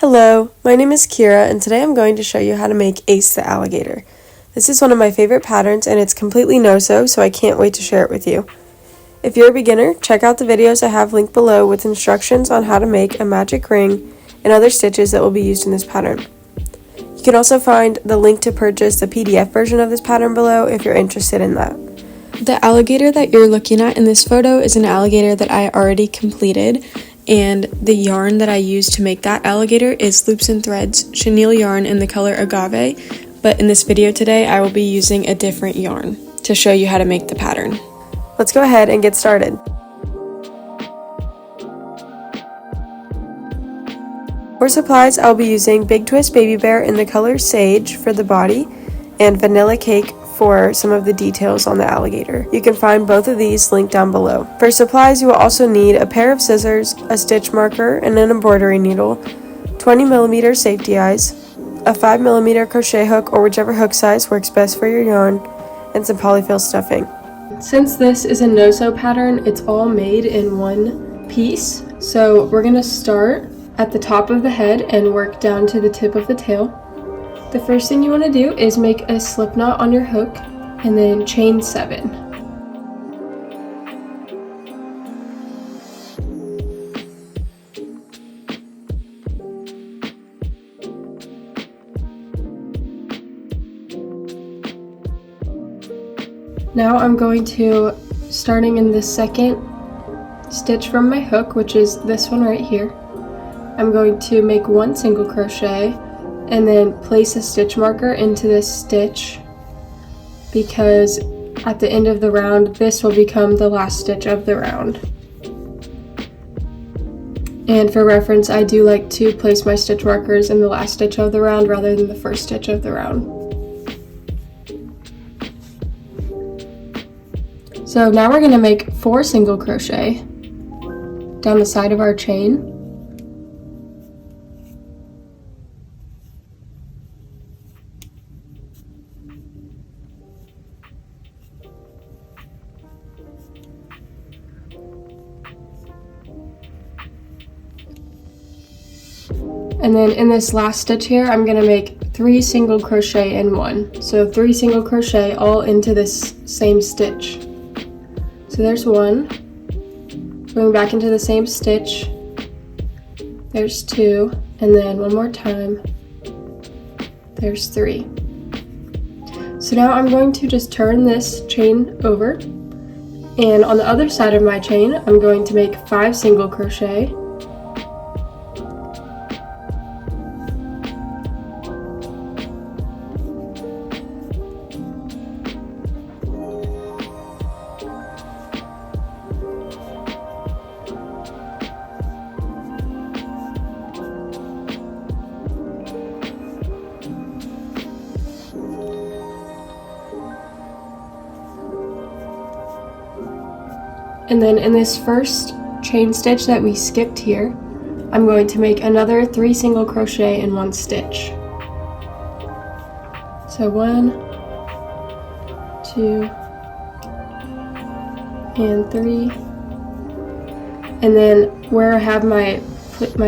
Hello, my name is Kira and today I'm going to show you how to make Ace the Alligator. This is one of my favorite patterns and it's completely no-sew, so I can't wait to share it with you. If you're a beginner, check out the videos I have linked below with instructions on how to make a magic ring and other stitches that will be used in this pattern. You can also find the link to purchase the PDF version of this pattern below if you're interested in that. The alligator that you're looking at in this photo is an alligator that I already completed. And the yarn that I used to make that alligator is Loops and Threads Chenille yarn in the color Agave, but in this video today I will be using a different yarn to show you how to make the pattern. Let's go ahead and get started. For supplies, I'll be using Big Twist Baby Bear in the color Sage for the body and Vanilla Cake for some of the details on the alligator. You can find both of these linked down below. For supplies, you will also need a pair of scissors, a stitch marker, and an embroidery needle, 20mm safety eyes, a 5mm crochet hook or whichever hook size works best for your yarn, and some polyfill stuffing. Since this is a no-sew pattern, it's all made in one piece. So we're going to start at the top of the head and work down to the tip of the tail. The first thing you want to do is make a slip knot on your hook and then chain 7. Now I'm going to, starting in the second stitch from my hook, which is this one right here, I'm going to make one single crochet and then place a stitch marker into this stitch, because at the end of the round this will become the last stitch of the round. And for reference, I do like to place my stitch markers in the last stitch of the round rather than the first stitch of the round. So now we're going to make 4 single crochet down the side of our chain. And then in this last stitch here, I'm going to make 3 single crochet in one. So 3 single crochet all into this same stitch. So there's one, going back into the same stitch, there's 2, and then one more time, there's 3. So now I'm going to just turn this chain over, and on the other side of my chain, I'm going to make 5 single crochet, and then in this first chain stitch that we skipped here, I'm going to make another 3 single crochet in one stitch. So 1, 2, and 3. And then where I have my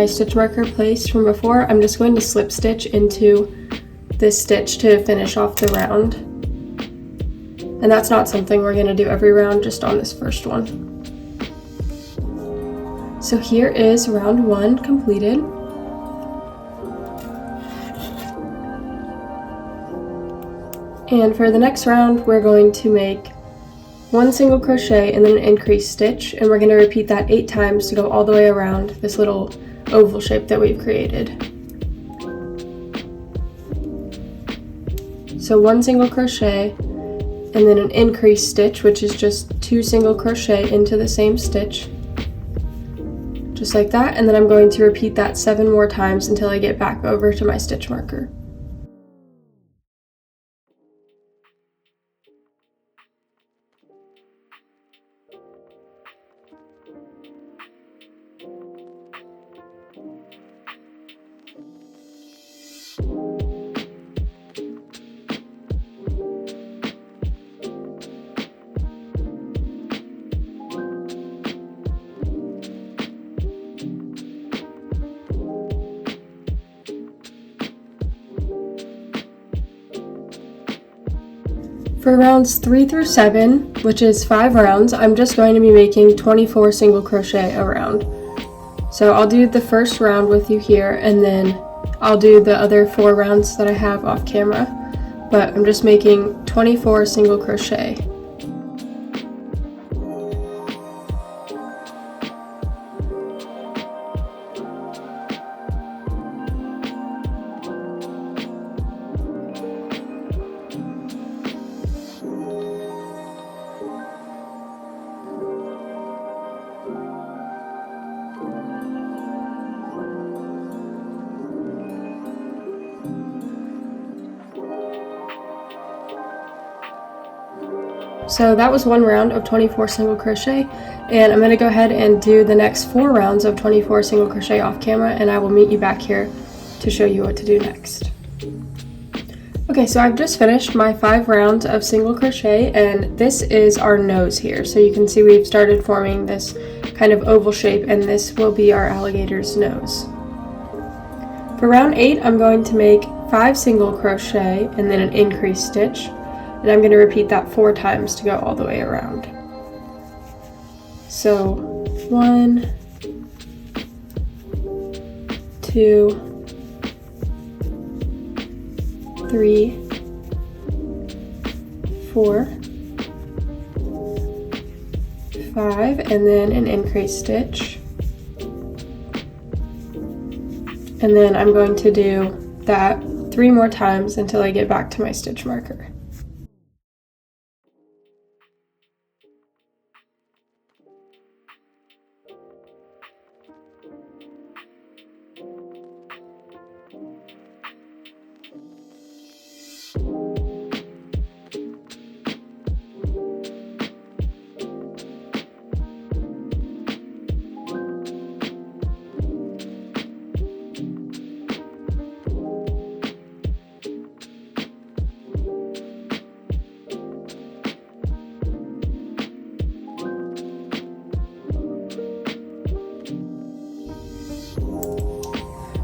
stitch marker placed from before, I'm just going to slip stitch into this stitch to finish off the round. And that's not something we're going to do every round, just on this first one. So here is round 1 completed. And for the next round, we're going to make 1 single crochet and then an increased stitch, and we're going to repeat that 8 times to go all the way around this little oval shape that we've created. So 1 single crochet and then an increased stitch, which is just 2 single crochet into the same stitch, just like that, and then I'm going to repeat that 7 more times until I get back over to my stitch marker. For rounds 3 through 7, which is 5 rounds, I'm just going to be making 24 single crochet a round. So I'll do the first round with you here, and then I'll do the other 4 rounds that I have off camera, but I'm just making 24 single crochet. So that was one round of 24 single crochet, and I'm going to go ahead and do the next 4 rounds of 24 single crochet off camera, and I will meet you back here to show you what to do next. Okay, so I've just finished my 5 rounds of single crochet, and this is our nose here. So you can see we've started forming this kind of oval shape, and this will be our alligator's nose. For round 8, I'm going to make 5 single crochet and then an increase stitch. And I'm going to repeat that 4 times to go all the way around. So 1, 2, 3, 4, 5, and then an increase stitch. And then I'm going to do that 3 more times until I get back to my stitch marker.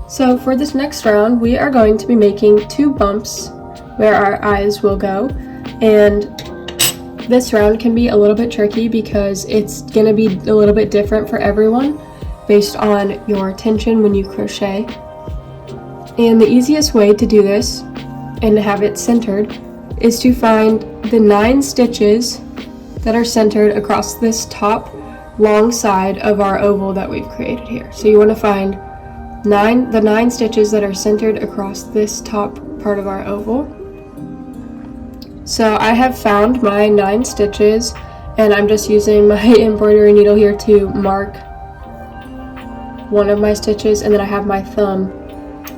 So for this next round, we are going to be making 2 bumps where our eyes will go, and this round can be a little bit tricky because it's going to be a little bit different for everyone based on your tension when you crochet. And the easiest way to do this and to have it centered is to find the 9 stitches that are centered across this top long side of our oval that we've created here. So you want to find the 9 stitches that are centered across this top part of our oval. So I have found my 9 stitches, and I'm just using my embroidery needle here to mark one of my stitches, and then I have my thumb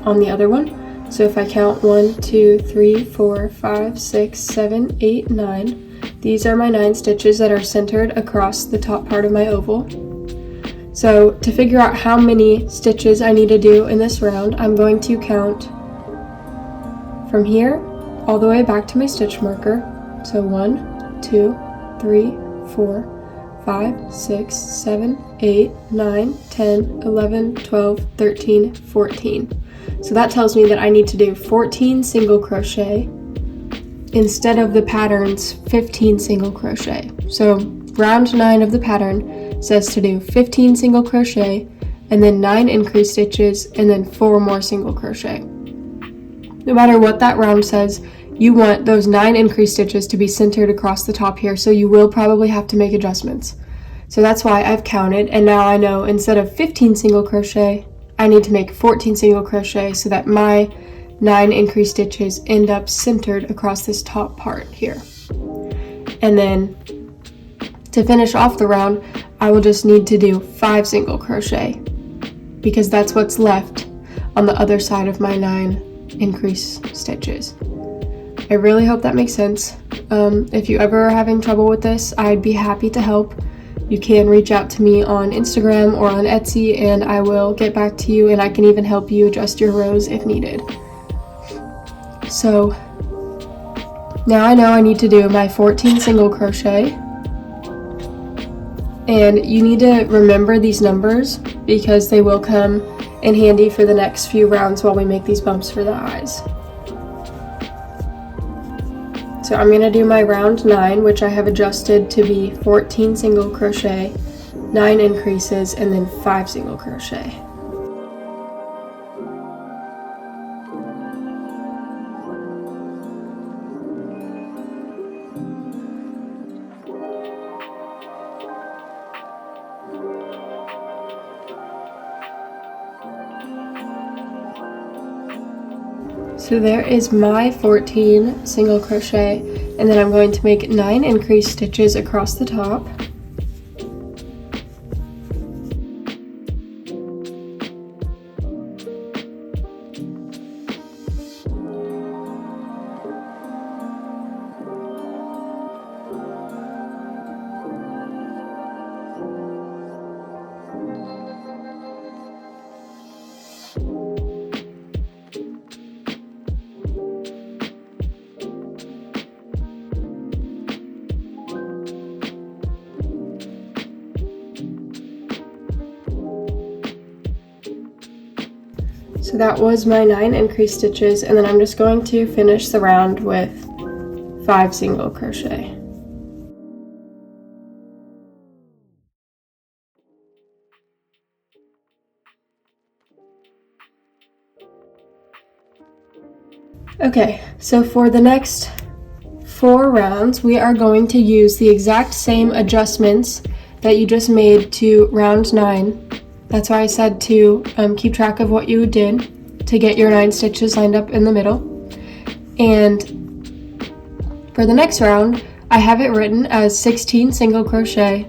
on the other one. So if I count 1, 2, 3, 4, 5, 6, 7, 8, 9, these are my 9 stitches that are centered across the top part of my oval. So to figure out how many stitches I need to do in this round, I'm going to count from here all the way back to my stitch marker. So 1, 2, 3, 4, 5, 6, 7, 8, 9, 10, 11, 12, 13, 14. So that tells me that I need to do 14 single crochet instead of the pattern's 15 single crochet. So round 9 of the pattern says to do 15 single crochet and then 9 increase stitches and then 4 more single crochet. No matter what that round says, you want those 9 increase stitches to be centered across the top here, so you will probably have to make adjustments. So that's why I've counted, and now I know instead of 15 single crochet, I need to make 14 single crochet so that my 9 increase stitches end up centered across this top part here. And then to finish off the round, I will just need to do 5 single crochet because that's what's left on the other side of my 9 increase stitches. I really hope that makes sense. If you ever are having trouble with this, I'd be happy to help. You can reach out to me on Instagram or on Etsy, and I will get back to you, and I can even help you adjust your rows if needed. So now I know I need to do my 14 single crochet. And you need to remember these numbers because they will come in handy for the next few rounds while we make these bumps for the eyes. So I'm going to do my round 9, which I have adjusted to be 14 single crochet, 9 increases, and then 5 single crochet. So there is my 14 single crochet, and then I'm going to make 9 increase stitches across the top. So that was my 9 increase stitches, and then I'm just going to finish the round with 5 single crochet. Okay, so for the next 4 rounds, we are going to use the exact same adjustments that you just made to round 9. That's why I said to keep track of what you did to get your 9 stitches lined up in the middle. And for the next round, I have it written as 16 single crochet,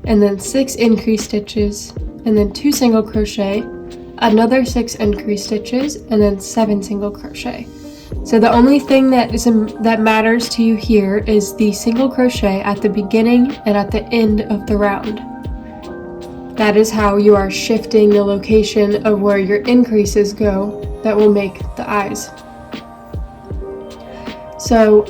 and then 6 increase stitches, and then 2 single crochet, another 6 increase stitches, and then 7 single crochet. So the only thing that matters to you here is the single crochet at the beginning and at the end of the round. That is how you are shifting the location of where your increases go that will make the eyes. So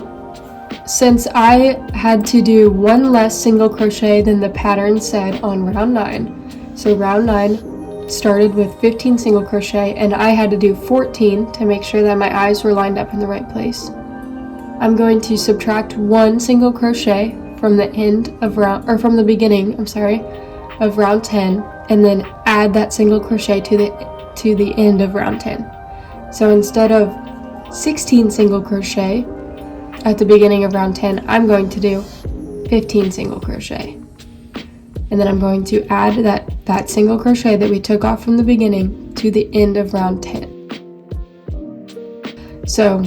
since I had to do 1 less single crochet than the pattern said on round 9, so round 9 started with 15 single crochet, and I had to do 14 to make sure that my eyes were lined up in the right place. I'm going to subtract 1 single crochet from the beginning, of round 10, and then add that single crochet to the end of round 10. So instead of 16 single crochet at the beginning of round 10, I'm going to do 15 single crochet. And then I'm going to add that single crochet that we took off from the beginning to the end of round 10. So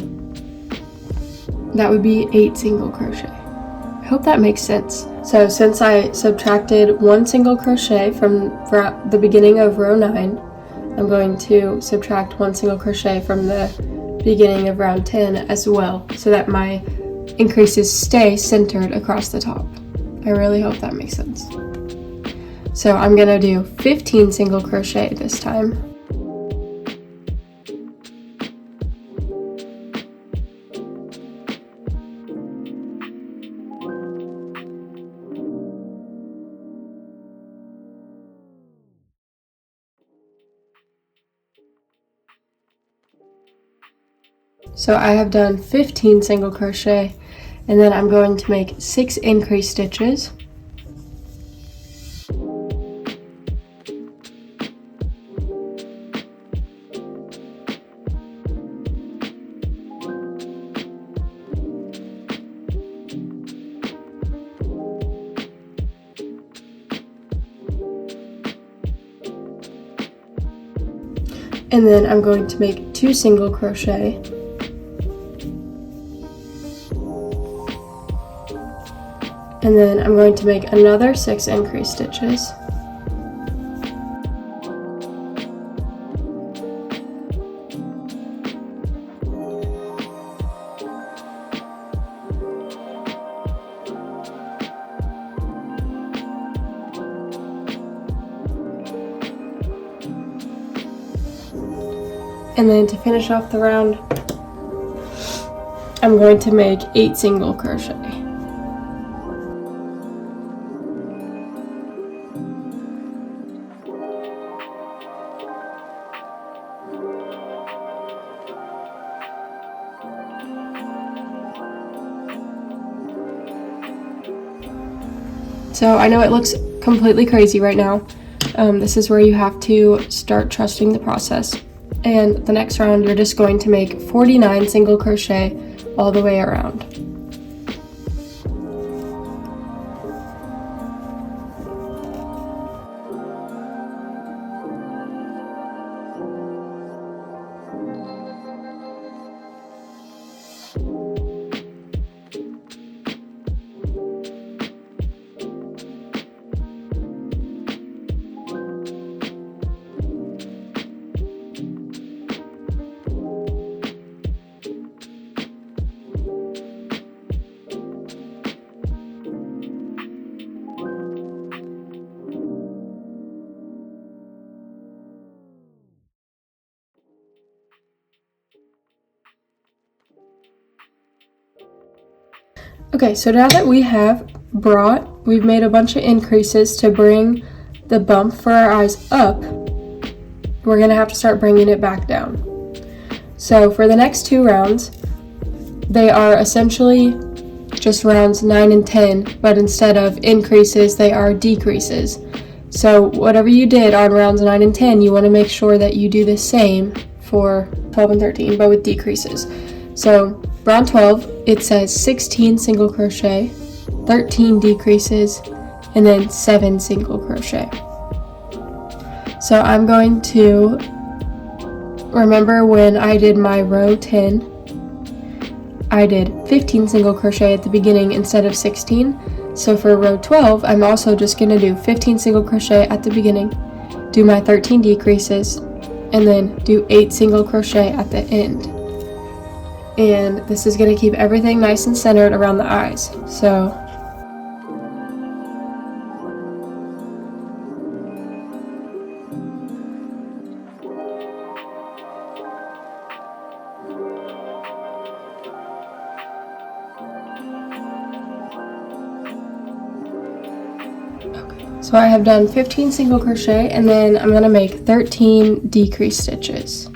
that would be 8 single crochet. I hope that makes sense. So since I subtracted 1 single crochet from the beginning of row 9, I'm going to subtract 1 single crochet from the beginning of round 10 as well, so that my increases stay centered across the top. I really hope that makes sense. So I'm going to do 15 single crochet this time. So I have done 15 single crochet, and then I'm going to make 6 increase stitches. And then I'm going to make 2 single crochet. And then I'm going to make another 6 increase stitches. And then to finish off the round, I'm going to make 8 single crochet. So I know it looks completely crazy right now. This is where you have to start trusting the process. And the next round, you're just going to make 49 single crochet all the way around. Okay, so now that we've made a bunch of increases to bring the bump for our eyes up, we're gonna have to start bringing it back down. So for the next 2 rounds, they are essentially just rounds 9 and 10, but instead of increases, they are decreases. So whatever you did on rounds 9 and 10, you wanna make sure that you do the same for 12 and 13, but with decreases. So round 12, it says 16 single crochet, 13 decreases, and then 7 single crochet. So I'm going to remember when I did my row 10, I did 15 single crochet at the beginning instead of 16. So for row 12, I'm also just going to do 15 single crochet at the beginning, do my 13 decreases, and then do 8 single crochet at the end. And this is going to keep everything nice and centered around the eyes. So I have done 15 single crochet, and then I'm going to make 13 decrease stitches.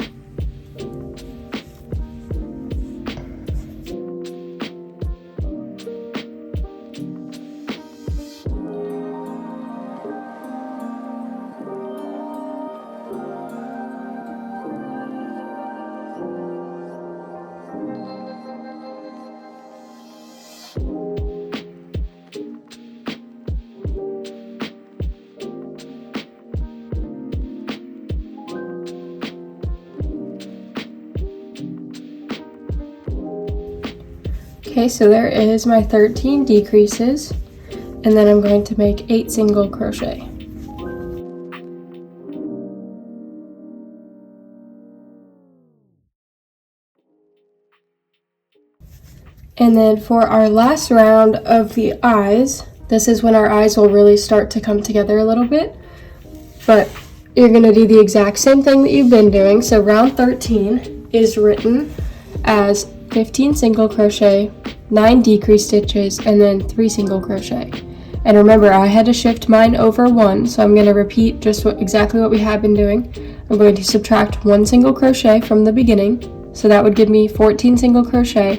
Okay, so there is my 13 decreases, and then I'm going to make 8 single crochet. And then for our last round of the eyes, this is when our eyes will really start to come together a little bit, but you're going to do the exact same thing that you've been doing. So round 13 is written as 15 single crochet, 9 decrease stitches, and then 3 single crochet. And remember, I had to shift mine over 1, so I'm going to repeat just exactly what we have been doing. I'm going to subtract 1 single crochet from the beginning, so that would give me 14 single crochet,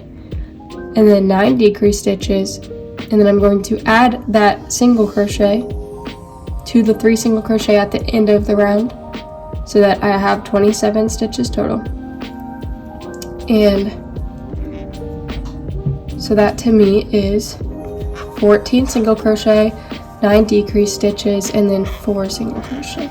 and then 9 decrease stitches, and then I'm going to add that single crochet to the 3 single crochet at the end of the round, so that I have 27 stitches total. And so that to me is 14 single crochet, 9 decrease stitches, and then 4 single crochet.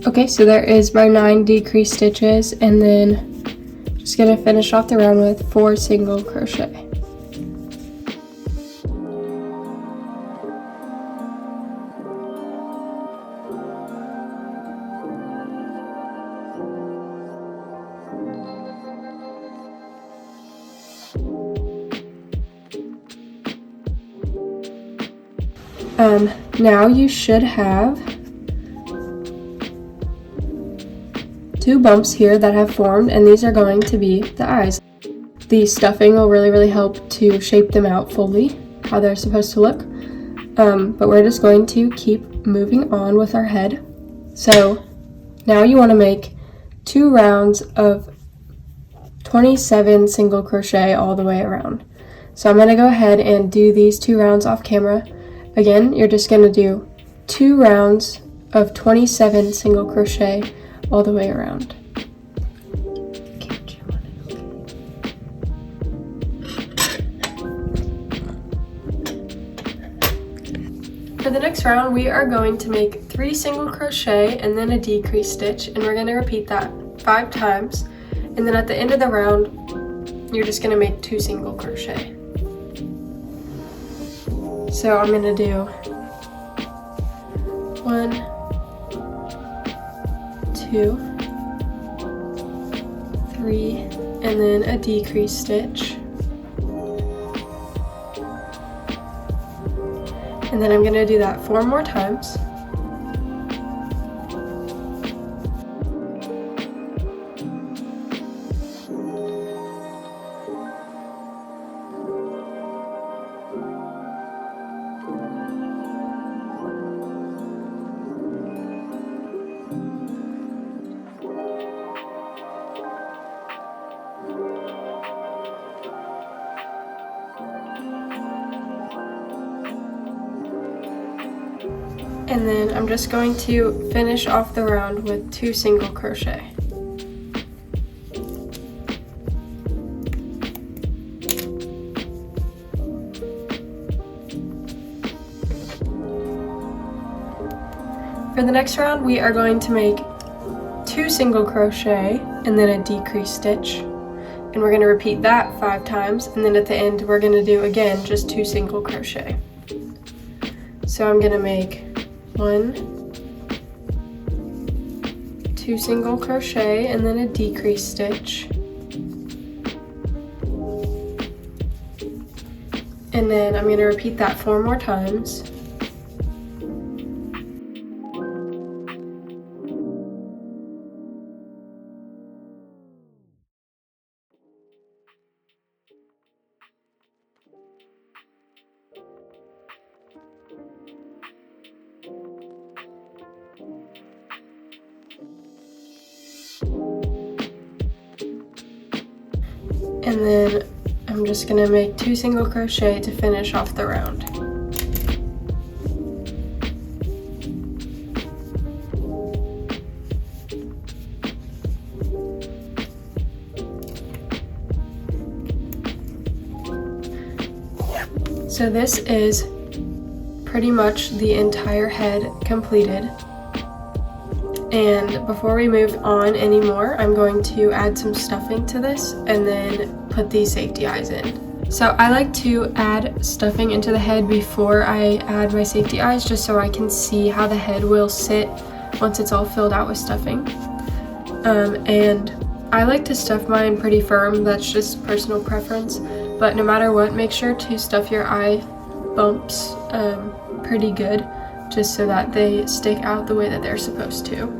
Okay, so there is my 9 decrease stitches, and then just gonna finish off the round with 4 single crochet. Now you should have 2 bumps here that have formed, and these are going to be the eyes. The stuffing will really help to shape them out fully, how they're supposed to look. But we're just going to keep moving on with our head. So now you want to make 2 rounds of 27 single crochet all the way around. So I'm going to go ahead and do these 2 rounds off camera. Again, you're just going to do 2 rounds of 27 single crochet all the way around. For the next round, we are going to make 3 single crochet and then a decrease stitch, and we're going to repeat that 5 times. And then at the end of the round, you're just going to make 2 single crochet. So I'm going to do 1, 2, 3, and then a decrease stitch. And then I'm going to do that 4 more times. And then I'm just going to finish off the round with 2 single crochet. For the next round, we are going to make 2 single crochet and then a decrease stitch. And we're going to repeat that 5 times, and then at the end we're going to do again just 2 single crochet. So I'm going to make 1, 2 single crochet and then a decrease stitch, and then I'm going to repeat that 4 more times. And then I'm just going to make 2 single crochet to finish off the round. So this is pretty much the entire head completed. And before we move on anymore, I'm going to add some stuffing to this and then put these safety eyes in. So I like to add stuffing into the head before I add my safety eyes, just so I can see how the head will sit once it's all filled out with stuffing. And I like to stuff mine pretty firm, that's just personal preference, but no matter what, make sure to stuff your eye bumps pretty good, just so that they stick out the way that they're supposed to.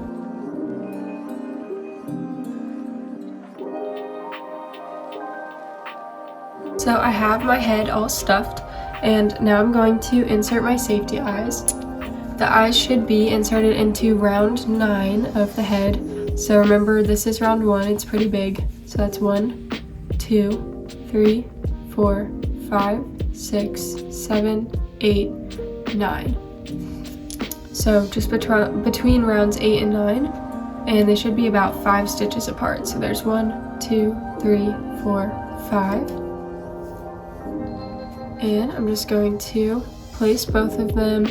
So I have my head all stuffed, and now I'm going to insert my safety eyes. The eyes should be inserted into round 9 of the head. So remember, this is round 1, it's pretty big. So that's 1, 2, 3, 4, 5, 6, 7, 8, 9. So just between rounds 8 and 9, and they should be about 5 stitches apart. So there's 1, 2, 3, 4, 5. And I'm just going to place both of them.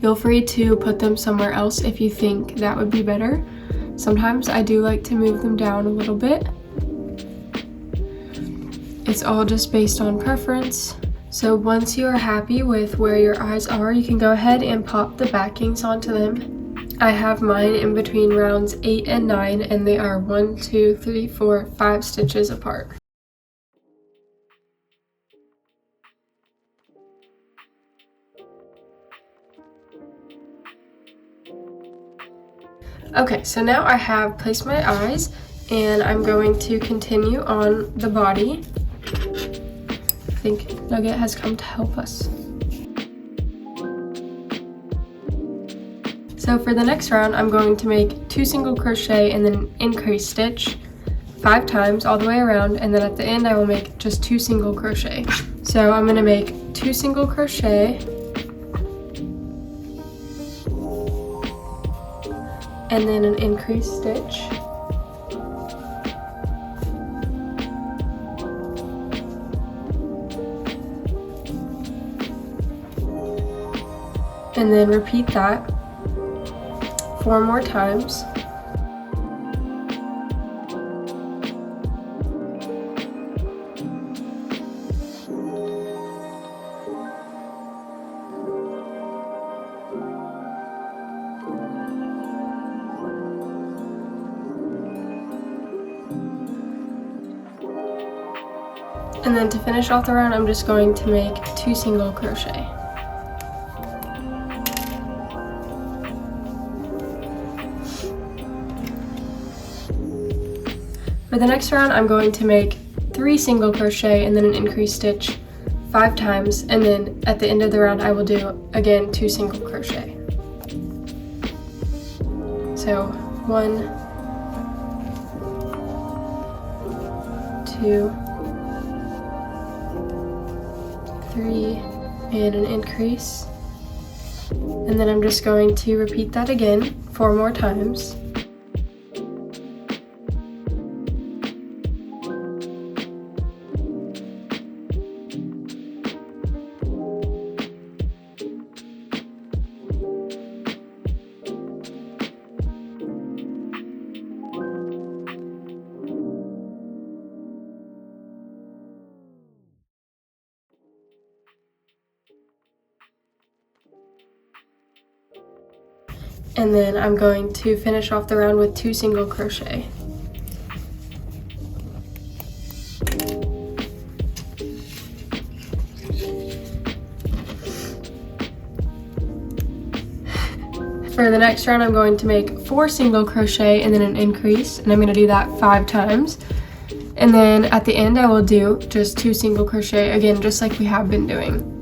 Feel free to put them somewhere else if you think that would be better. Sometimes I do like to move them down a little bit. It's all just based on preference. So once you are happy with where your eyes are, you can go ahead and pop the backings onto them. I have mine in between rounds 8 and 9, and they are 1, 2, 3, 4, 5 stitches apart. Okay, so now I have placed my eyes and I'm going to continue on the body. I think Nugget has come to help us. So for the next round, I'm going to make 2 single crochet and then an increase stitch 5 times all the way around, and then at the end I will make just 2 single crochet. So I'm going to make 2 single crochet and then an increase stitch. And then repeat that 4 more times. And then to finish off the round, I'm just going to make 2 single crochet. For the next round, I'm going to make 3 single crochet and then an increase stitch 5 times, and then at the end of the round I will do again 2 single crochet. So 1, 2, 3, and an increase, and then I'm just going to repeat that again 4 more times. And then I'm going to finish off the round with 2 single crochet. For the next round, I'm going to make 4 single crochet and then an increase, and I'm going to do that 5 times. And then at the end, I will do just 2 single crochet, again, just like we have been doing.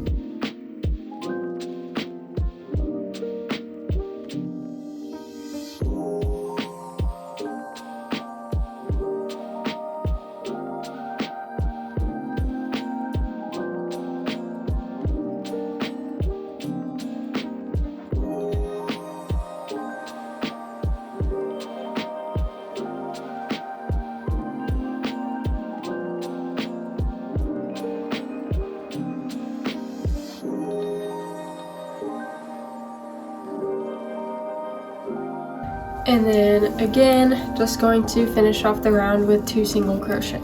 And then again, just going to finish off the round with 2 single crochet.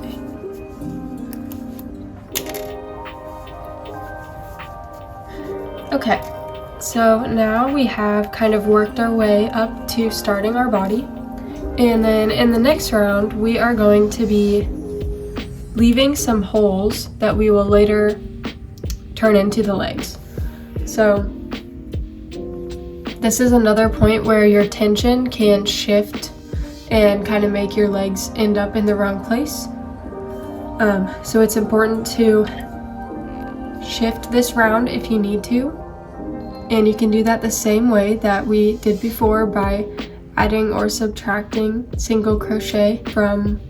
Okay, so now we have kind of worked our way up to starting our body. And then in the next round, we are going to be leaving some holes that we will later turn into the legs. So this is another point where your tension can shift and kind of make your legs end up in the wrong place. So it's important to shift this round if you need to. And you can do that the same way that we did before by adding or subtracting single crochet from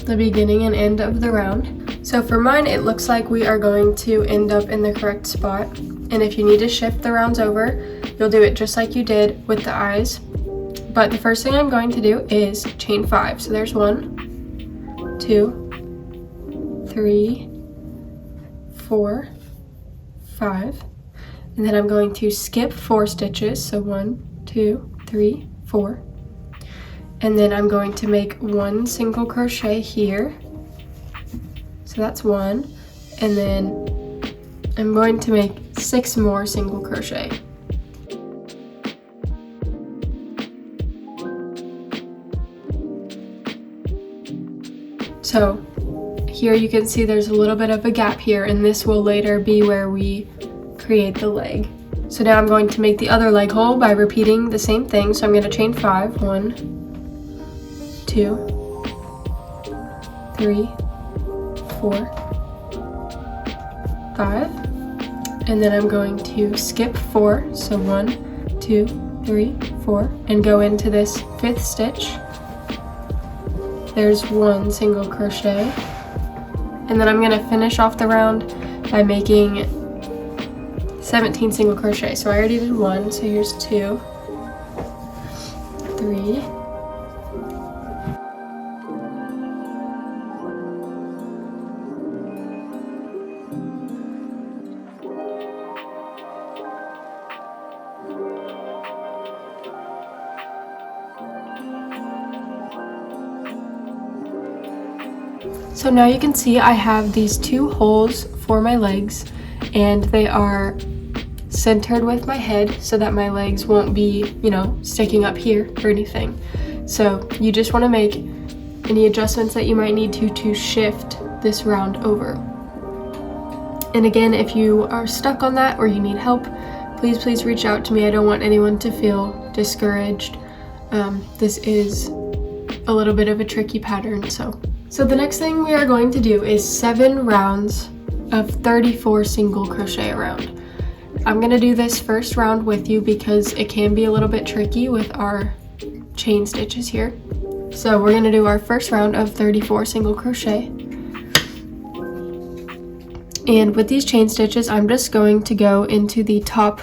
the beginning and end of the round. So for mine, it looks like we are going to end up in the correct spot. And if you need to shift the rounds over, you'll do it just like you did with the eyes. But the first thing I'm going to do is chain 5. So there's 1, 2, 3, 4, 5. And then I'm going to skip 4 stitches. So 1, 2, 3, 4. And then I'm going to make 1 single crochet here. So that's 1. And then I'm going to make 6 more single crochet. So here you can see there's a little bit of a gap here, and this will later be where we create the leg. So now I'm going to make the other leg hole by repeating the same thing. So I'm going to chain 5. 1, 2, 3, 4, 5. And then I'm going to skip 4. So 1, 2, 3, 4, and go into this 5th stitch. There's 1 single crochet. And then I'm going to finish off the round by making 17 single crochet. So I already did 1, so here's 2, 3, so now you can see I have these 2 holes for my legs, and they are centered with my head so that my legs won't be, sticking up here or anything. So you just want to make any adjustments that you might need to shift this round over. And again, if you are stuck on that or you need help, please reach out to me. I don't want anyone to feel discouraged. This is a little bit of a tricky pattern. So the next thing we are going to do is 7 rounds of 34 single crochet around. I'm going to do this first round with you because it can be a little bit tricky with our chain stitches here. So we're going to do our first round of 34 single crochet. And with these chain stitches, I'm just going to go into the top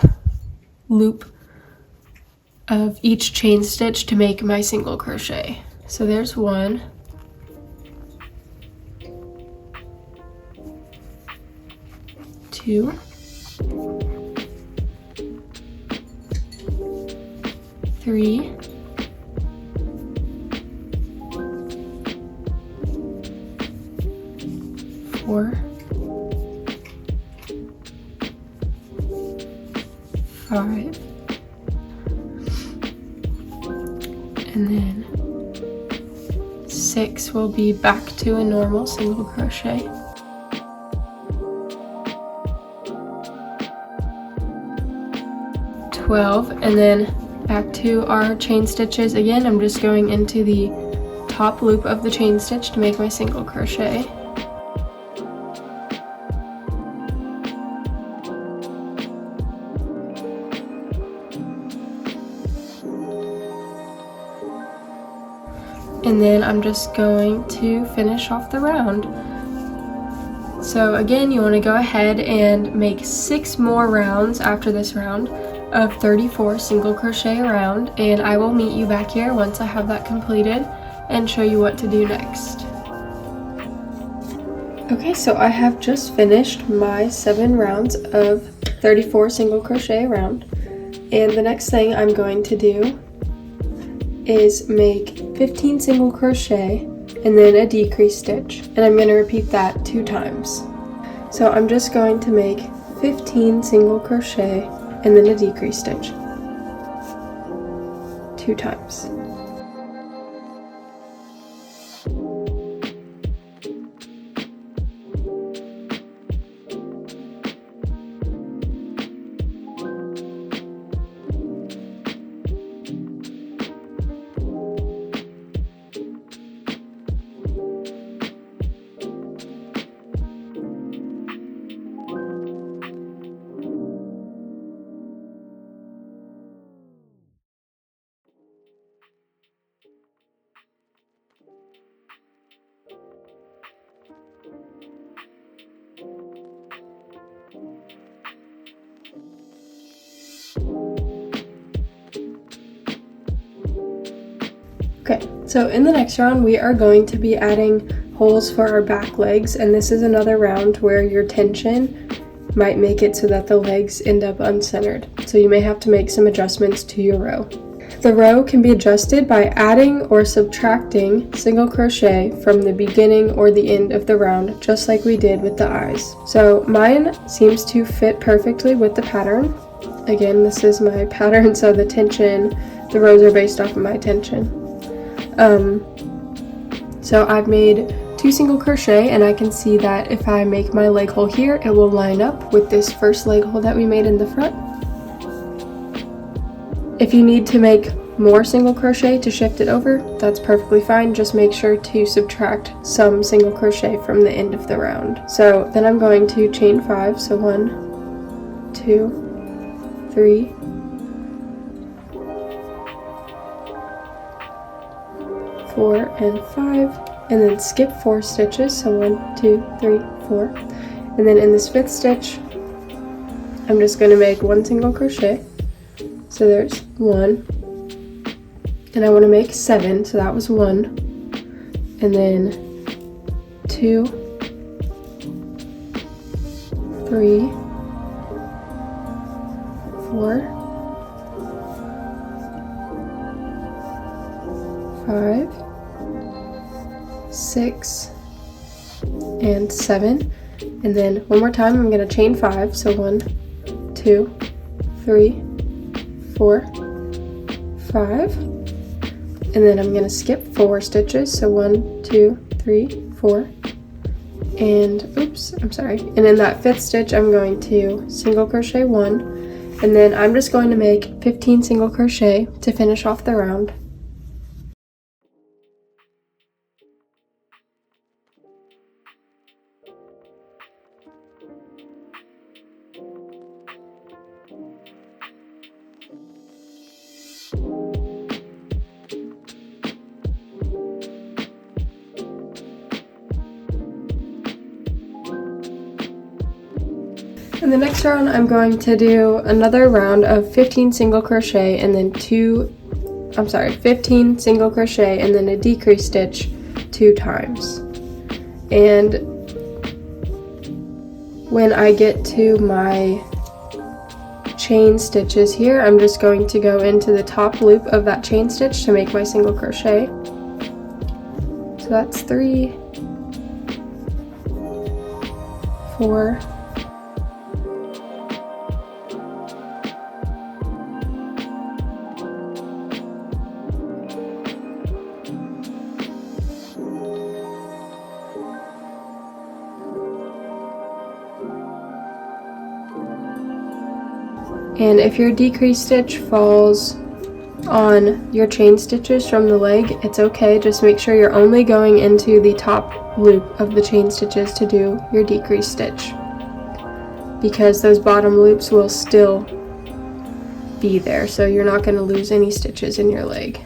loop of each chain stitch to make my single crochet. So there's 1. 2, 3, 4, 5, and then 6 will be back to a normal single crochet. 12, and then back to our chain stitches again. I'm just going into the top loop of the chain stitch to make my single crochet. And then I'm just going to finish off the round. So again, you want to go ahead and make 6 more rounds after this round of 34 single crochet around, and I will meet you back here once I have that completed and show you what to do next. Okay, so I have just finished my 7 rounds of 34 single crochet around, and the next thing I'm going to do is make 15 single crochet and then a decrease stitch, and I'm going to repeat that 2 times. So I'm just going to make 15 single crochet and then a decrease stitch 2 times. Okay, so in the next round we are going to be adding holes for our back legs, and this is another round where your tension might make it so that the legs end up uncentered. So you may have to make some adjustments to your row. The row can be adjusted by adding or subtracting single crochet from the beginning or the end of the round, just like we did with the eyes. So mine seems to fit perfectly with the pattern. Again, this is my pattern, so the rows are based off of my tension. So I've made 2 single crochet, and I can see that if I make my leg hole here, it will line up with this first leg hole that we made in the front. If you need to make more single crochet to shift it over, that's perfectly fine. Just make sure to subtract some single crochet from the end of the round. So then I'm going to chain 5, so 1, 2, 3, 4, and 5, and then skip 4 stitches, so 1, 2, 3, 4, and then in this 5th stitch I'm just going to make 1 single crochet. So there's 1, and I want to make 7, so that was 1, and then 2, 3, 4, 5, 6, and 7, and then one more time I'm going to chain 5, so 1, 2, 3, 4, 5, and then I'm going to skip 4 stitches, so 1, 2, 3, 4, and oops, I'm sorry, and in that 5th stitch I'm going to single crochet 1, and then I'm just going to make 15 single crochet to finish off the round. In the next round, I'm going to do another round of 15 single crochet and then 15 single crochet and then a decrease stitch 2 times. And when I get to my chain stitches here, I'm just going to go into the top loop of that chain stitch to make my single crochet. So that's 3, 4, 5. And if your decrease stitch falls on your chain stitches from the leg, it's okay. Just make sure you're only going into the top loop of the chain stitches to do your decrease stitch, because those bottom loops will still be there, so you're not going to lose any stitches in your leg.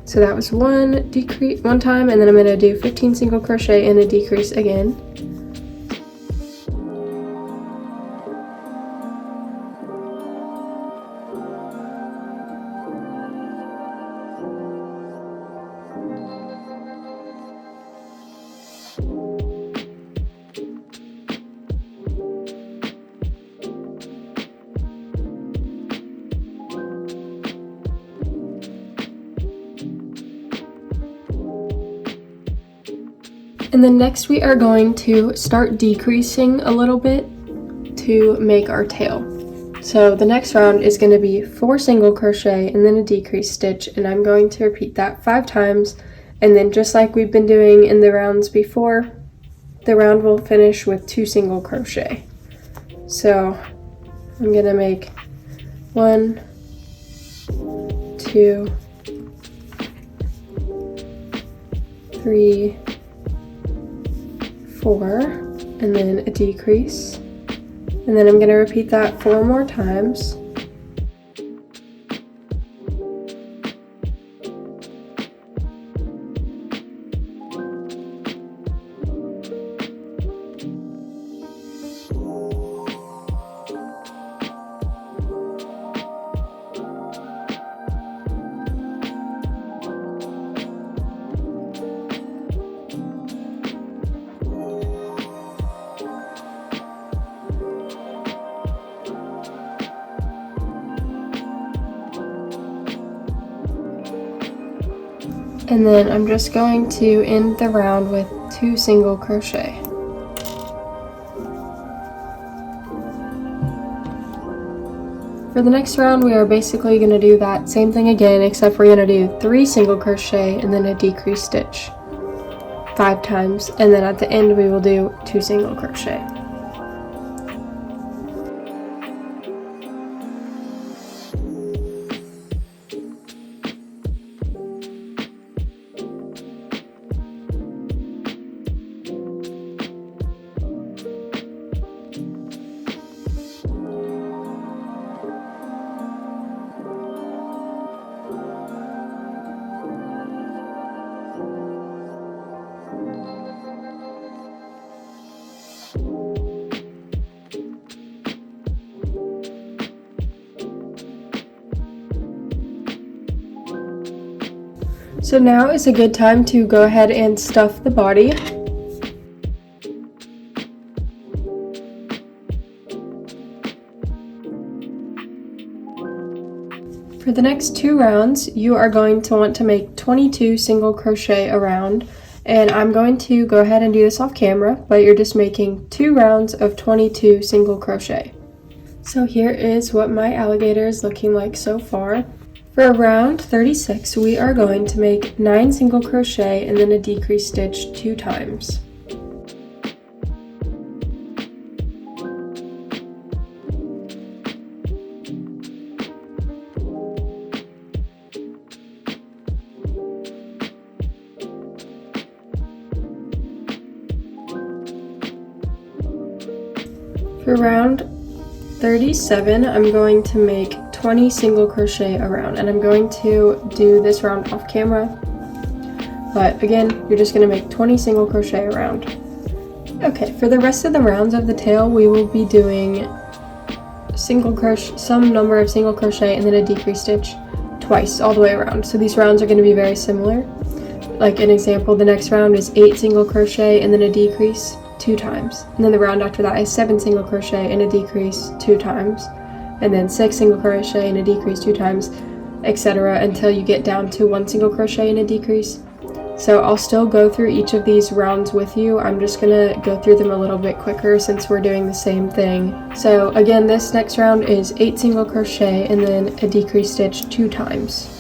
So that was one decrease one time, and then I'm going to do 15 single crochet and a decrease again. And then next we are going to start decreasing a little bit to make our tail. So the next round is going to be 4 single crochet and then a decrease stitch, and I'm going to repeat that 5 times, and then just like we've been doing in the rounds before, the round will finish with 2 single crochet. So I'm going to make 1, 2, 3, 4, and then a decrease, and then I'm going to repeat that 4 more times. And then I'm just going to end the round with 2 single crochet. For the next round, we are basically going to do that same thing again, except we're going to do 3 single crochet and then a decrease stitch 5 times, and then at the end we will do 2 single crochet. So now is a good time to go ahead and stuff the body. For the next 2 rounds, you are going to want to make 22 single crochet a round, and I'm going to go ahead and do this off camera, but you're just making 2 rounds of 22 single crochet. So here is what my alligator is looking like so far. For round 36, we are going to make 9 single crochet and then a decrease stitch 2 times. For round 37, I'm going to make 20 single crochet a round, and I'm going to do this round off camera, but again, you're just going to make 20 single crochet a round. Okay, for the rest of the rounds of the tail, we will be doing some number of single crochet and then a decrease stitch twice all the way around. So these rounds are going to be very similar. Like an example, the next round is 8 single crochet and then a decrease 2 times, and then the round after that is 7 single crochet and a decrease 2 times, and then 6 single crochet and a decrease 2 times, etc. until you get down to 1 single crochet and a decrease. So I'll still go through each of these rounds with you. I'm just gonna go through them a little bit quicker since we're doing the same thing. So again, this next round is 8 single crochet and then a decrease stitch 2 times.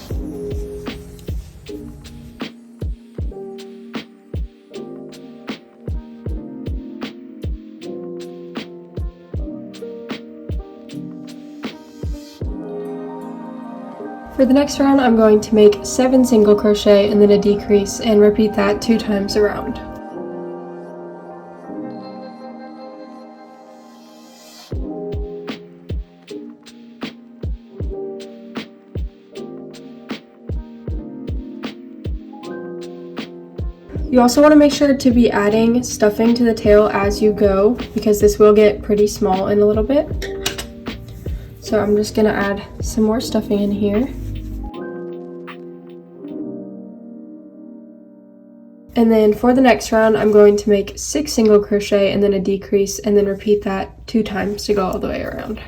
For the next round, I'm going to make 7 single crochet and then a decrease and repeat that 2 times around. You also want to make sure to be adding stuffing to the tail as you go, because this will get pretty small in a little bit. So I'm just going to add some more stuffing in here. And then for the next round, I'm going to make 6 single crochet and then a decrease and then repeat that 2 times to go all the way around.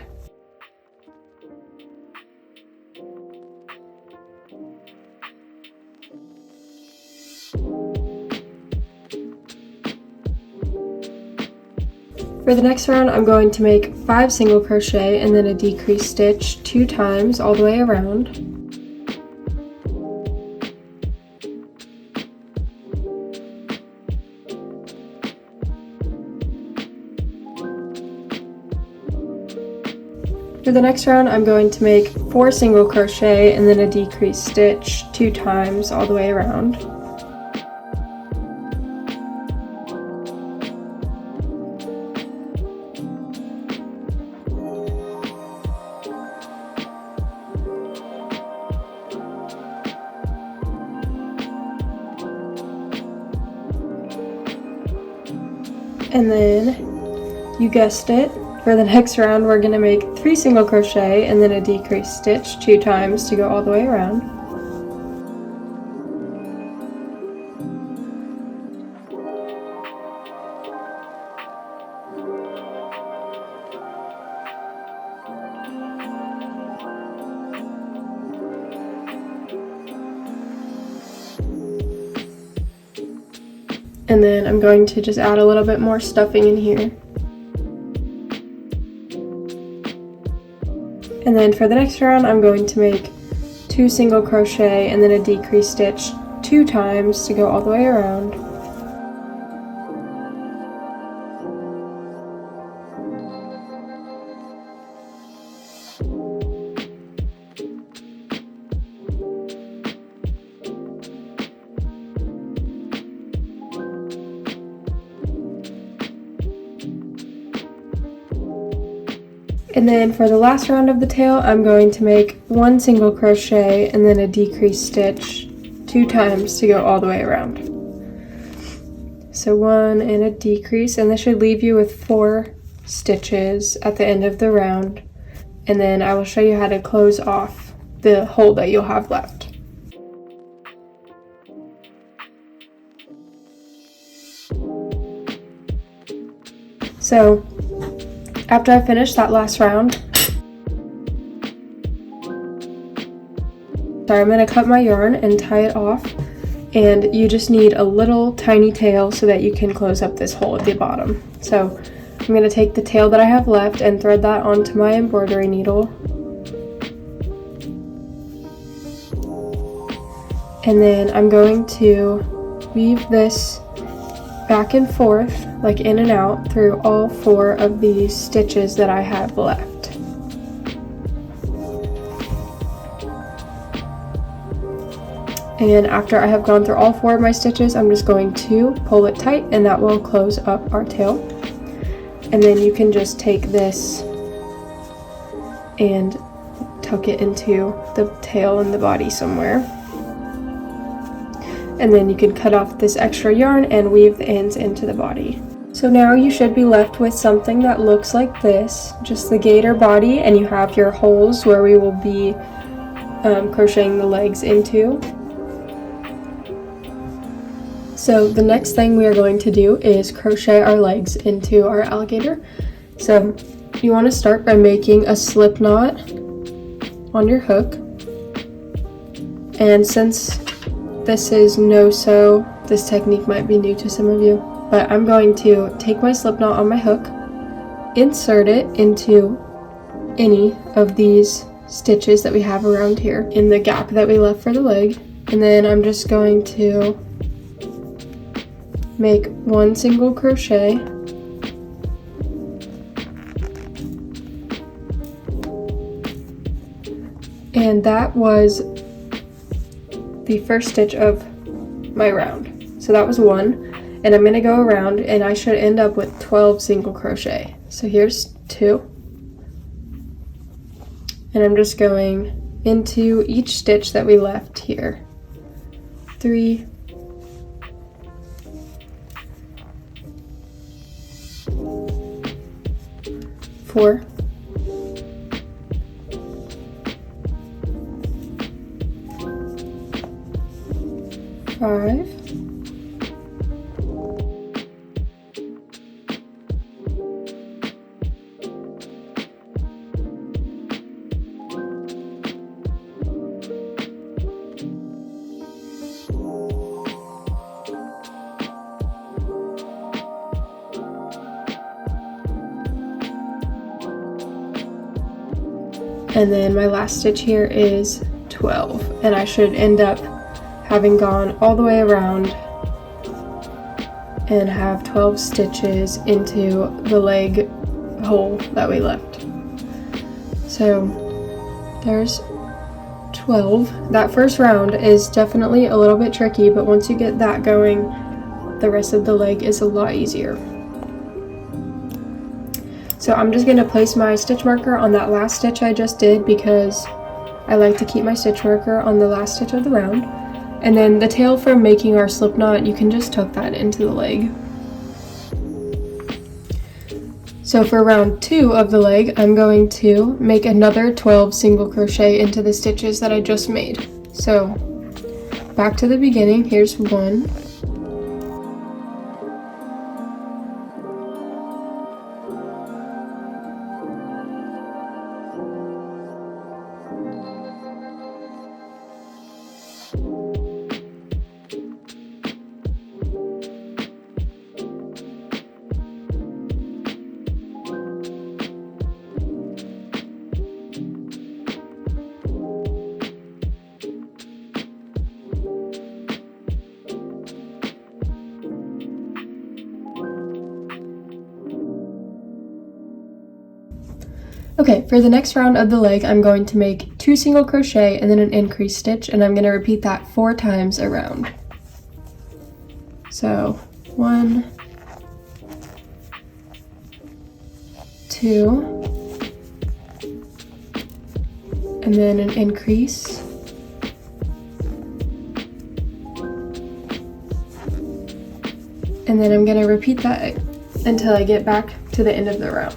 For the next round, I'm going to make 5 single crochet and then a decrease stitch 2 times all the way around. For the next round, I'm going to make 4 single crochet and then a decrease stitch 2 times all the way around. And then, you guessed it, for the next round we're going to make 3 single crochet and then a decrease stitch 2 times to go all the way around. And then I'm going to just add a little bit more stuffing in here. And then for the next round, I'm going to make 2 single crochet and then a decrease stitch 2 times to go all the way around. And then for the last round of the tail, I'm going to make 1 single crochet and then a decrease stitch 2 times to go all the way around. So 1 and a decrease, and this should leave you with 4 stitches at the end of the round. And then I will show you how to close off the hole that you'll have left. So after I finish that last round, I'm going to cut my yarn and tie it off, and you just need a little tiny tail so that you can close up this hole at the bottom. So I'm going to take the tail that I have left and thread that onto my embroidery needle. And then I'm going to weave this back and forth, like in and out, through all 4 of these stitches that I have left. And after I have gone through all 4 of my stitches, I'm just going to pull it tight, and that will close up our tail. And then you can just take this and tuck it into the tail and the body somewhere. And then you can cut off this extra yarn and weave the ends into the body. So now you should be left with something that looks like this, just the gator body, and you have your holes where we will be crocheting the legs into. So the next thing we are going to do is crochet our legs into our alligator. So you want to start by making a slip knot on your hook, and since this is no-sew, this technique might be new to some of you, but I'm going to take my slip knot on my hook, insert it into any of these stitches that we have around here in the gap that we left for the leg, and then I'm just going to make 1 single crochet, and that was the first stitch of my round. So that was 1, and I'm going to go around, and I should end up with 12 single crochet. So here's 2, and I'm just going into each stitch that we left here. 3, 4, 5, 'and then my last stitch here is 12, and I should end up having gone all the way around and have 12 stitches into the leg hole that we left. So there's 12. That first round is definitely a little bit tricky, but once you get that going, the rest of the leg is a lot easier. So I'm just going to place my stitch marker on that last stitch I just did, because I like to keep my stitch marker on the last stitch of the round. And then the tail from making our slip knot, you can just tuck that into the leg. So for round 2 of the leg, I'm going to make another 12 single crochet into the stitches that I just made. So back to the beginning, here's 1, Okay, for the next round of the leg, I'm going to make 2 single crochet and then an increase stitch, and I'm going to repeat that 4 times around. So 1, 2, and then an increase, and then I'm going to repeat that until I get back to the end of the round.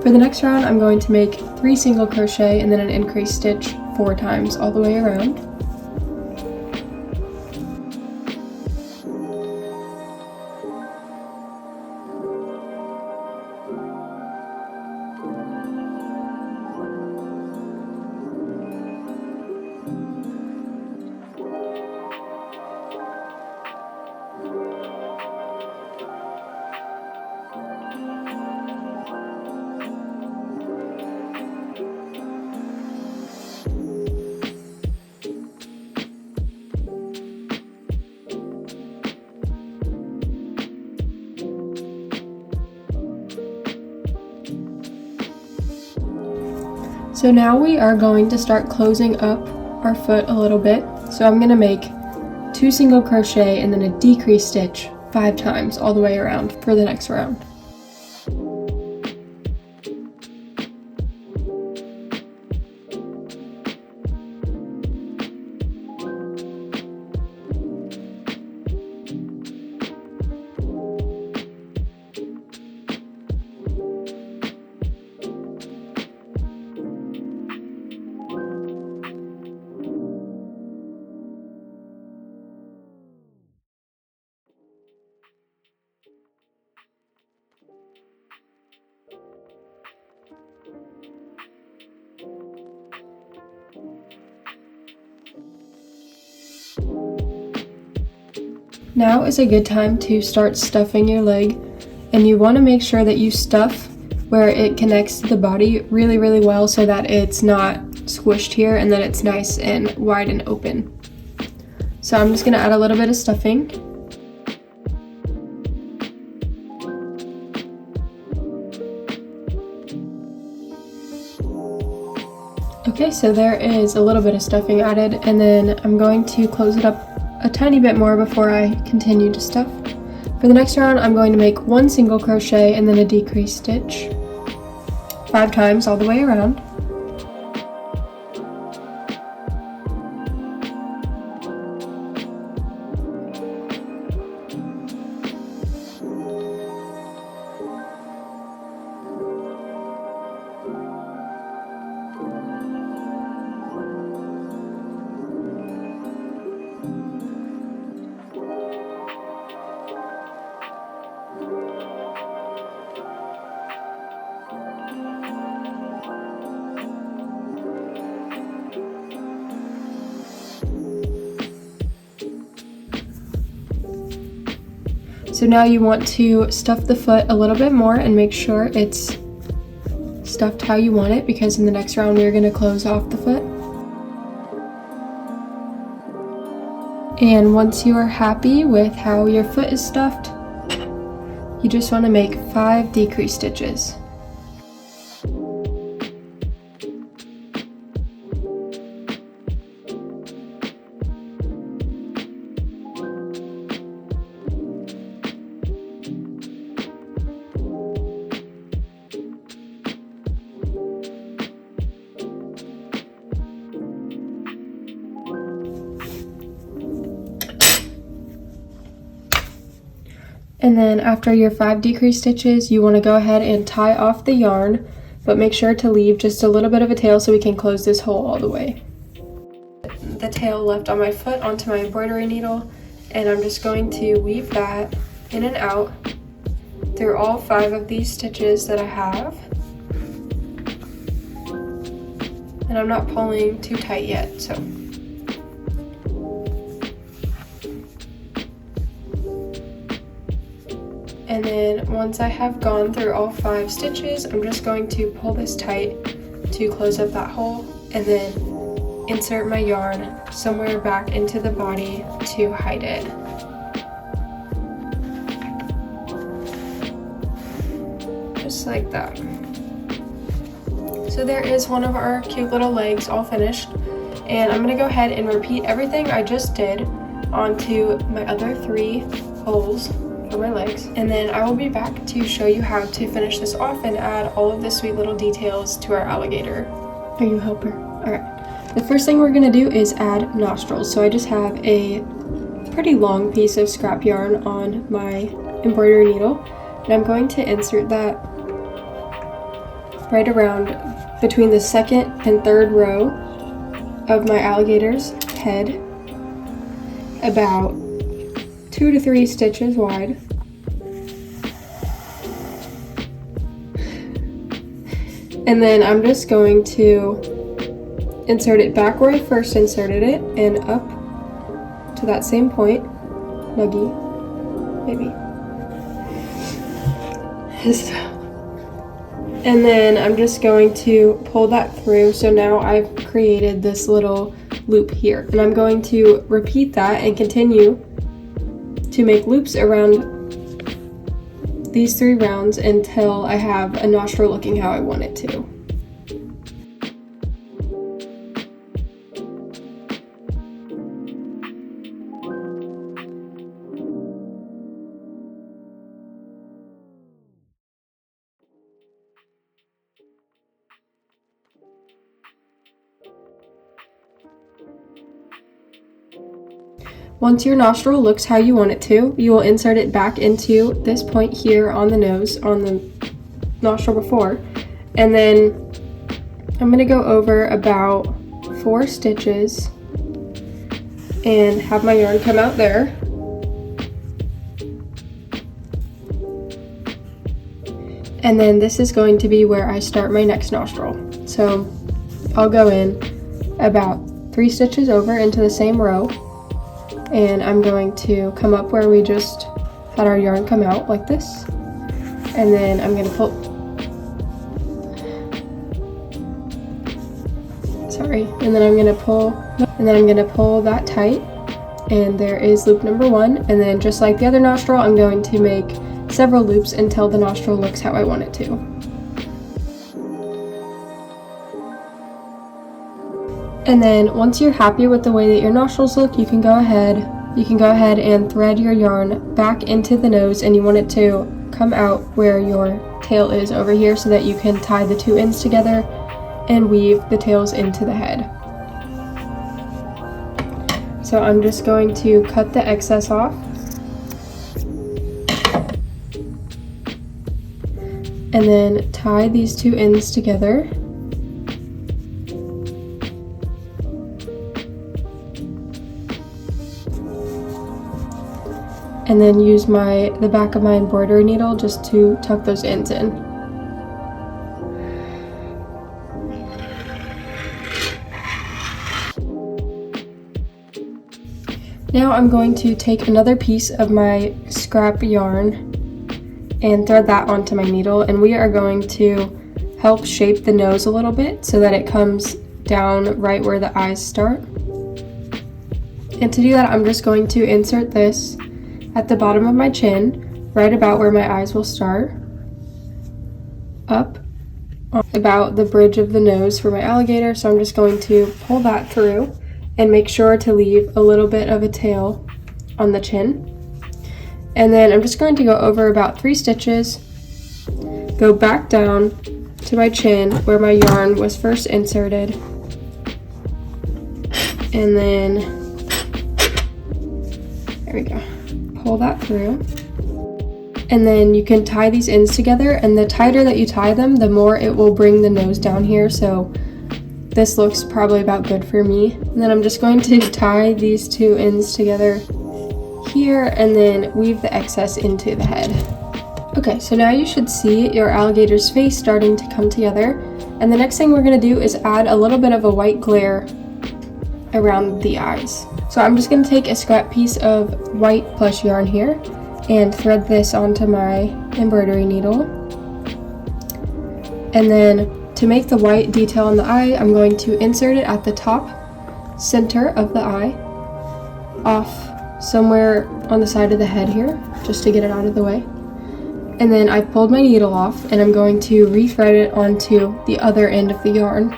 For the next round, I'm going to make 3 single crochet and then an increase stitch 4 times all the way around. So now we are going to start closing up our foot a little bit. So I'm going to make 2 single crochet and then a decrease stitch 5 times all the way around for the next round. Now is a good time to start stuffing your leg, and you want to make sure that you stuff where it connects to the body really well so that it's not squished here and that it's nice and wide and open. So I'm just going to add a little bit of stuffing. Okay, so there is a little bit of stuffing added, and then I'm going to close it up a tiny bit more before I continue to stuff. For the next round, I'm going to make 1 single crochet and then a decrease stitch 5 times all the way around. So now you want to stuff the foot a little bit more and make sure it's stuffed how you want it, because in the next round we're going to close off the foot. And once you are happy with how your foot is stuffed, you just want to make 5 decrease stitches. And then after your 5 decrease stitches, you want to go ahead and tie off the yarn, but make sure to leave just a little bit of a tail so we can close this hole all the way. The tail left on my foot onto my embroidery needle, and I'm just going to weave that in and out through all 5 of these stitches that I have. And I'm not pulling too tight yet, so. And then once I have gone through all 5 stitches, I'm just going to pull this tight to close up that hole, and then insert my yarn somewhere back into the body to hide it. Just like that. So there is one of our cute little legs all finished, and I'm going to go ahead and repeat everything I just did onto my other 3 holes for my legs, and then I will be back to show you how to finish this off and add all of the sweet little details to our alligator. Are you a helper? Alright. The first thing we're going to do is add nostrils. So I just have a pretty long piece of scrap yarn on my embroidery needle, and I'm going to insert that right around between the second and third row of my alligator's head, about 2 to 3 stitches wide. And then I'm just going to insert it back where I first inserted it and up to that same point. Nuggy, maybe. And then I'm just going to pull that through. So now I've created this little loop here, and I'm going to repeat that and continue to make loops around these 3 rounds until I have a nostril looking how I want it to. Once your nostril looks how you want it to, you will insert it back into this point here on the nose, on the nostril before, and then I'm going to go over about 4 stitches and have my yarn come out there. And then this is going to be where I start my next nostril. So I'll go in about 3 stitches over into the same row, and I'm going to come up where we just had our yarn come out like this, and then I'm going to pull, and then I'm going to pull that tight, and there is loop number 1, and then just like the other nostril, I'm going to make several loops until the nostril looks how I want it to. And then once you're happy with the way that your nostrils look, you can go ahead and thread your yarn back into the nose, and you want it to come out where your tail is over here so that you can tie the 2 ends together and weave the tails into the head. So I'm just going to cut the excess off. And then tie these 2 ends together. And then use the back of my embroidery needle just to tuck those ends in. Now I'm going to take another piece of my scrap yarn and thread that onto my needle, and we are going to help shape the nose a little bit so that it comes down right where the eyes start. And to do that, I'm just going to insert this at the bottom of my chin, right about where my eyes will start, up about the bridge of the nose for my alligator. So I'm just going to pull that through and make sure to leave a little bit of a tail on the chin. And then I'm just going to go over about 3 stitches, go back down to my chin where my yarn was first inserted, and then there we go. Pull that through, and then you can tie these ends together, and the tighter that you tie them, the more it will bring the nose down here. So this looks probably about good for me. And then I'm just going to tie these 2 ends together here and then weave the excess into the head. Okay, so now you should see your alligator's face starting to come together, and the next thing we're going to do is add a little bit of a white glare around the eyes. So I'm just going to take a scrap piece of white plush yarn here and thread this onto my embroidery needle. And then to make the white detail on the eye, I'm going to insert it at the top center of the eye, off somewhere on the side of the head here, just to get it out of the way. And then I've pulled my needle off, and I'm going to rethread it onto the other end of the yarn.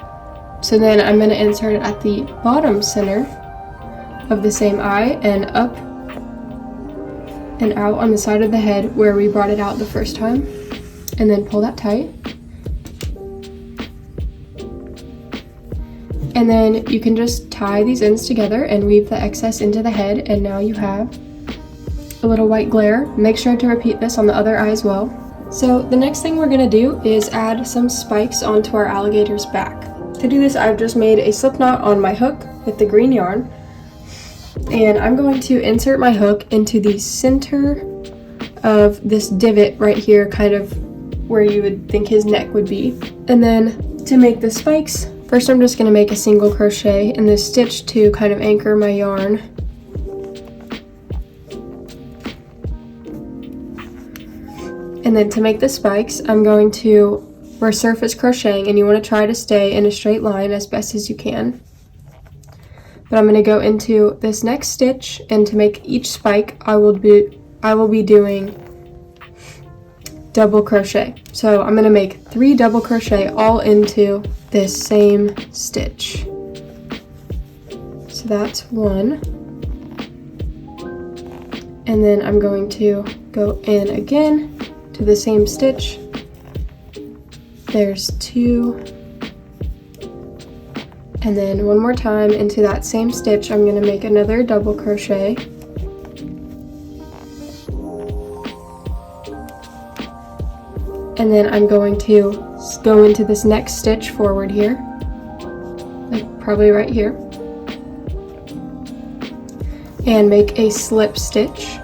So then I'm going to insert it at the bottom center of the same eye and up and out on the side of the head where we brought it out the first time, and then pull that tight. And then you can just tie these ends together and weave the excess into the head, and now you have a little white glare. Make sure to repeat this on the other eye as well. So the next thing we're going to do is add some spikes onto our alligator's back. To do this, I've just made a slip knot on my hook with the green yarn, and I'm going to insert my hook into the center of this divot right here, kind of where you would think his neck would be. And then to make the spikes, first I'm just going to make a single crochet in this stitch to kind of anchor my yarn. And then to make the spikes, we're surface crocheting, and you want to try to stay in a straight line as best as you can. But I'm going to go into this next stitch, and to make each spike, I will be doing double crochet. So I'm going to make 3 double crochet all into this same stitch. So that's 1. And then I'm going to go in again to the same stitch. There's 2. And then one more time into that same stitch, I'm going to make another double crochet. And then I'm going to go into this next stitch forward here, like probably right here, and make a slip stitch.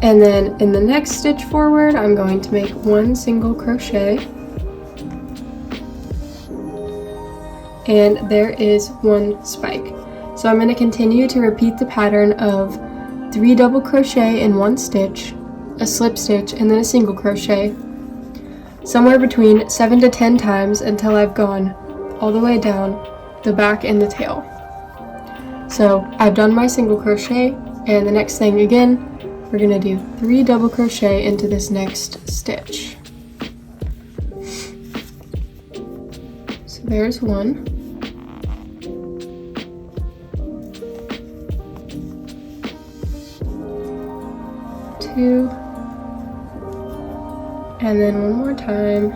And then in the next stitch forward, I'm going to make 1 single crochet. And there is 1 spike. So I'm going to continue to repeat the pattern of 3 double crochet in 1 stitch, a slip stitch, and then a single crochet, somewhere between 7 to 10 times until I've gone all the way down the back and the tail. So I've done my single crochet, and the next thing again, we're going to do 3 double crochet into this next stitch. So there's 1. 2, and then 1 more time,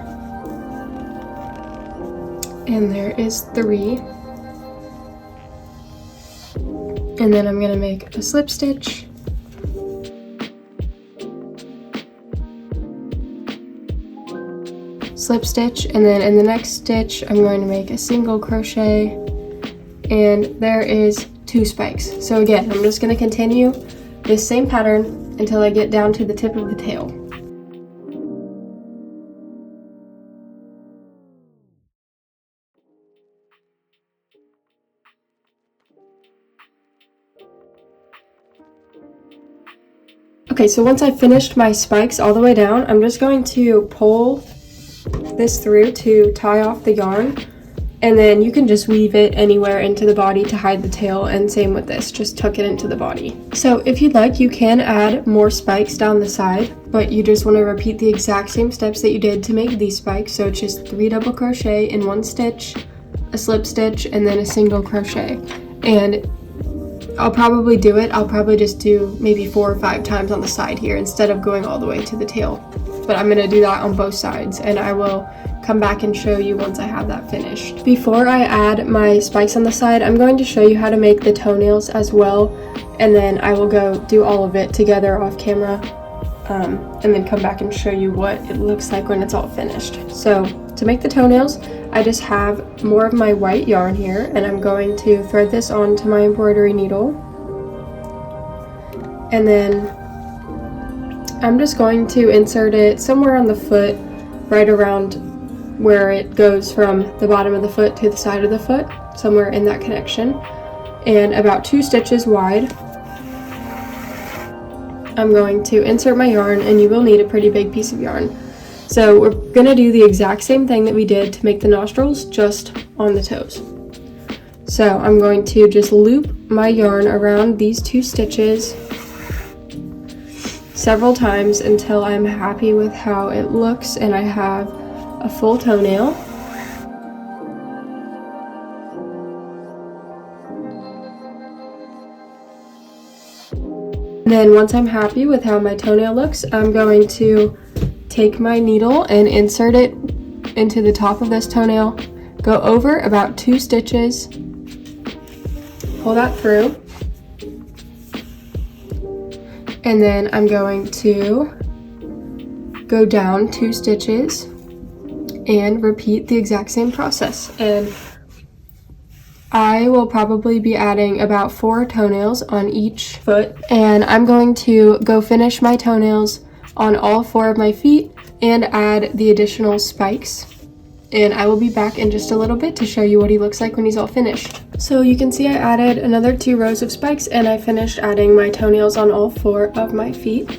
and there is 3, and then I'm going to make a slip stitch, slip stitch, and then in the next stitch I'm going to make a single crochet, and there is 2 spikes. So again, I'm just going to continue this same pattern until I get down to the tip of the tail. Okay, so once I finished my spikes all the way down, I'm just going to pull this through to tie off the yarn, and then you can just weave it anywhere into the body to hide the tail, and same with this, just tuck it into the body. So if you'd like, you can add more spikes down the side, but you just want to repeat the exact same steps that you did to make these spikes. So it's just 3 double crochet in 1 stitch, a slip stitch, and then a single crochet. And I'll probably just do maybe 4 or 5 times on the side here instead of going all the way to the tail. But I'm going to do that on both sides, and I will come back and show you once I have that finished. Before I add my spikes on the side, I'm going to show you how to make the toenails as well, and then I will go do all of it together off camera, and then come back and show you what it looks like when it's all finished. So to make the toenails, I just have more of my white yarn here, and I'm going to thread this onto my embroidery needle, and then I'm just going to insert it somewhere on the foot, right around where it goes from the bottom of the foot to the side of the foot, somewhere in that connection, and about 2 stitches wide. I'm going to insert my yarn, and you will need a pretty big piece of yarn. So we're going to do the exact same thing that we did to make the nostrils, just on the toes. So I'm going to just loop my yarn around these 2 stitches several times until I'm happy with how it looks and I have a full toenail. Then once I'm happy with how my toenail looks, I'm going to take my needle and insert it into the top of this toenail, go over about 2 stitches, pull that through, And then I'm going to go down 2 stitches and repeat the exact same process. And I will probably be adding about 4 toenails on each foot, and I'm going to go finish my toenails on all 4 of my feet and add the additional spikes. And I will be back in just a little bit to show you what he looks like when he's all finished. So you can see I added another 2 rows of spikes, and I finished adding my toenails on all 4 of my feet.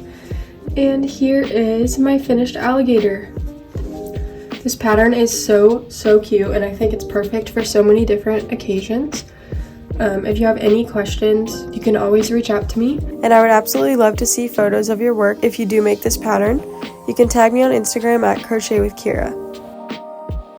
And here is my finished alligator. This pattern is so cute, and I think it's perfect for so many different occasions. If you have any questions, you can always reach out to me. And I would absolutely love to see photos of your work if you do make this pattern. You can tag me on Instagram at Crochet with Kira.